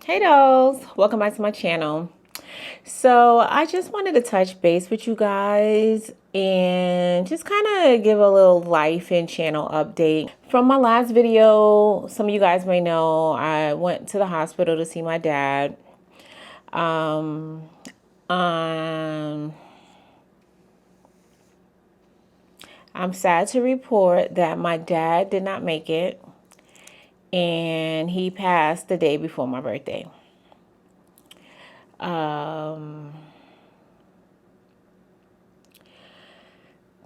Hey dolls, welcome back to my channel. So I just wanted to touch base with you guys and just kind of give a little life and channel update. From my last video, some of you guys may know I went to the hospital to see my dad. Um, I'm sad to report that my dad did not make it and he passed the day before my birthday.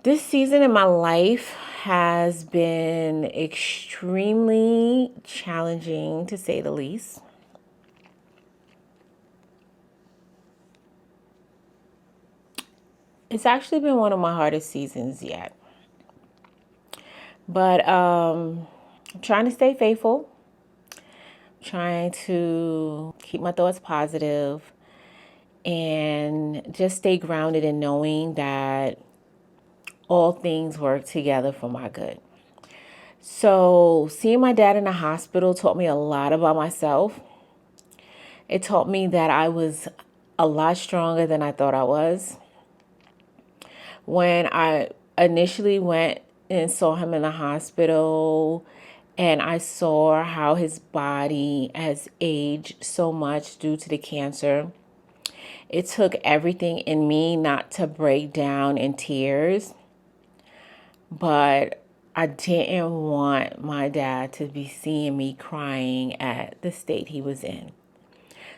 This season in my life has been extremely challenging, to say the least. It's actually been one of my hardest seasons yet. But I'm trying to stay faithful, trying to keep my thoughts positive, and just stay grounded in knowing that all things work together for my good. So seeing my dad in the hospital taught me a lot about myself. It taught me that I was a lot stronger than I thought I was. When I initially went and saw him in the hospital and I saw how his body has aged so much due to the cancer, it took everything in me not to break down in tears. But I didn't want my dad to be seeing me crying at the state he was in.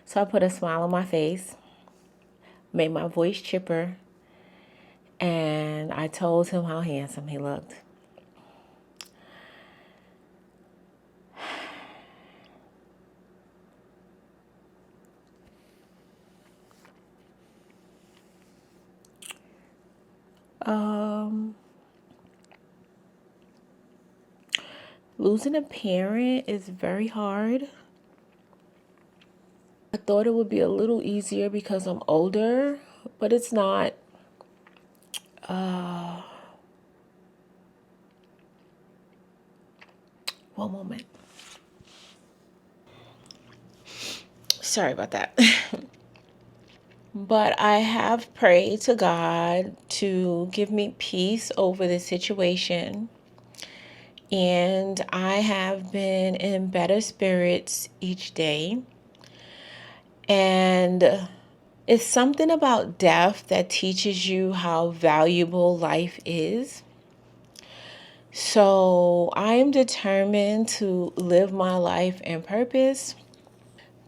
So I put a smile on my face, made my voice chipper, and I told him how handsome he looked. Losing a parent is very hard. I thought it would be a little easier because I'm older, but it's not. One moment. Sorry about that. But I have prayed to God to give me peace over the situation. And I have been in better spirits each day. And it's something about death that teaches you how valuable life is. So I am determined to live my life in purpose,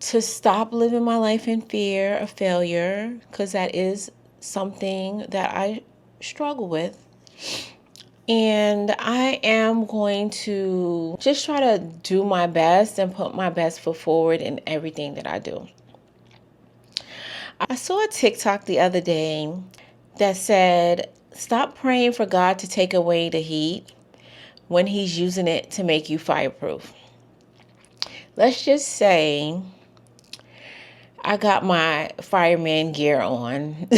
to stop living my life in fear of failure, because that is something that I struggle with. And I am going to just try to do my best and put my best foot forward in everything that I do. I saw a TikTok the other day that said, stop praying for God to take away the heat when he's using it to make you fireproof. Let's just say I got my fireman gear on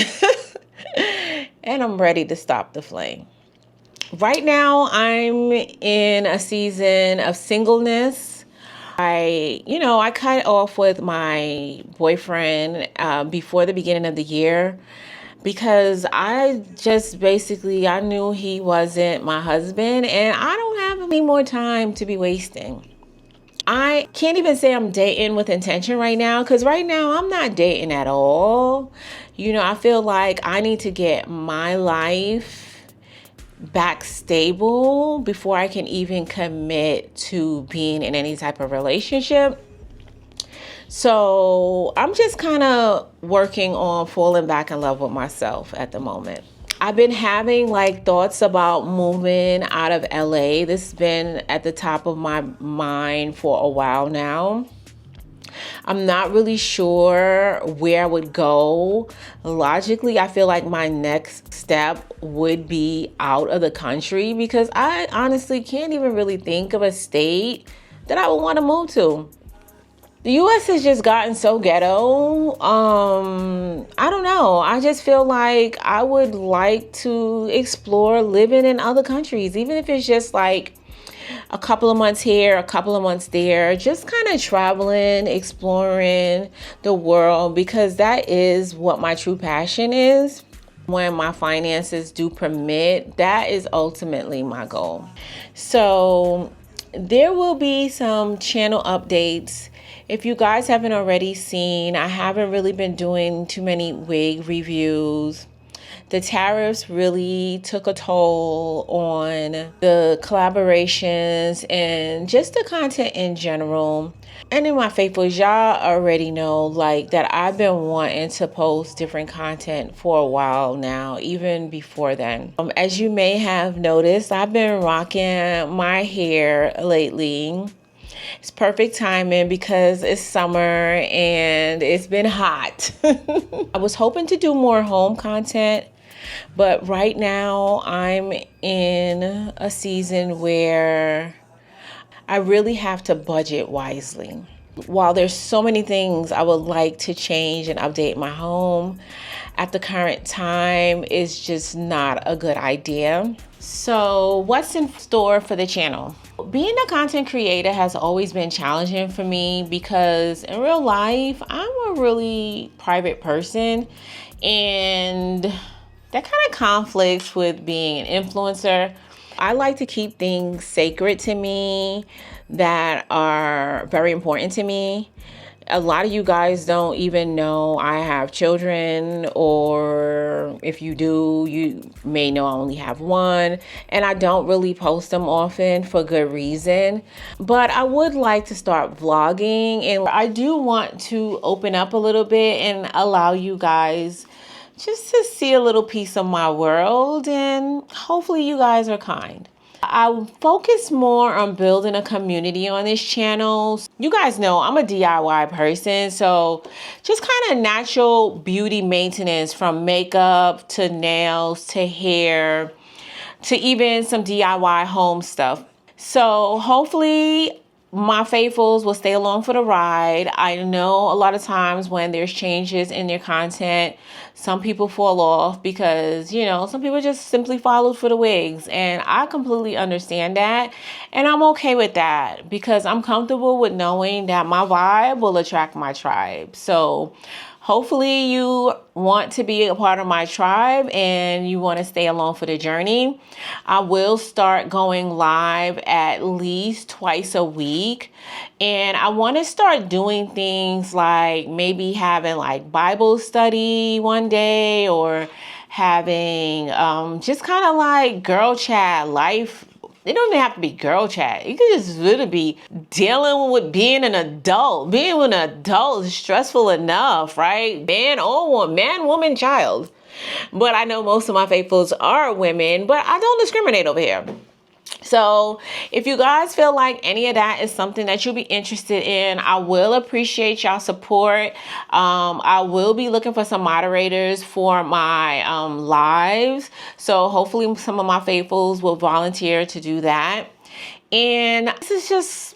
and I'm ready to stop the flame. Right now, I'm in a season of singleness. I cut off with my boyfriend before the beginning of the year because I knew he wasn't my husband and I don't have any more time to be wasting. I can't even say I'm dating with intention right now because right now I'm not dating at all. I feel like I need to get my life back stable before I can even commit to being in any type of relationship. So I'm just kind of working on falling back in love with myself at the moment. I've been having thoughts about moving out of LA. This has been at the top of my mind for a while now. I'm not really sure where I would go. Logically, I feel like my next step would be out of the country because I honestly can't even really think of a state that I would want to move to. The U.S. has just gotten so ghetto. I don't know. I just feel like I would like to explore living in other countries, even if it's just a couple of months here, a couple of months there, just kind of traveling, exploring the world, because that is what my true passion is. When my finances do permit, that is ultimately my goal. So there will be some channel updates. If you guys haven't already seen, I haven't really been doing too many wig reviews. The tariffs really took a toll on the collaborations and just the content in general. And in my faithfuls, y'all already know like that I've been wanting to post different content for a while now, even before then. As you may have noticed, I've been rocking my hair lately. It's perfect timing because it's summer and it's been hot. I was hoping to do more home content, but right now I'm in a season where I really have to budget wisely. While there's so many things I would like to change and update my home, at the current time it's just not a good idea. So what's in store for the channel? Being a content creator has always been challenging for me because in real life, I'm a really private person, and that kind of conflicts with being an influencer. I like to keep things sacred to me that are very important to me. A lot of you guys don't even know I have children, or if you do, you may know I only have one, and I don't really post them often for good reason. But I would like to start vlogging, and I do want to open up a little bit and allow you guys just to see a little piece of my world, and hopefully you guys are kind. I focus more on building a community on this channel. You guys know I'm a DIY person, so just kind of natural beauty maintenance, from makeup to nails to hair to even some DIY home stuff. So hopefully my faithfuls will stay along for the ride. I know a lot of times when there's changes in their content, some people fall off because, you know, some people just simply follow for the wigs. And I completely understand that. And I'm okay with that because I'm comfortable with knowing that my vibe will attract my tribe. So hopefully you want to be a part of my tribe and you want to stay along for the journey. I will start going live at least twice a week. And I want to start doing things like maybe having like Bible study one day, or having just kind of like girl chat life. It don't even have to be girl chat. You can just literally be dealing with being an adult. Being an adult is stressful enough, right? Man or woman, man, woman, child. But I know most of my faithfuls are women, but I don't discriminate over here. So if you guys feel like any of that is something that you'll be interested in, I will appreciate y'all support. I will be looking for some moderators for my lives. So hopefully some of my faithfuls will volunteer to do that. And this is just,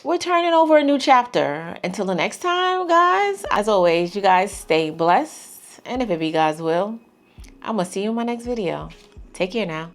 we're turning over a new chapter. Until the next time, guys, as always, you guys stay blessed. And if it be God's will, I'm going to see you in my next video. Take care now.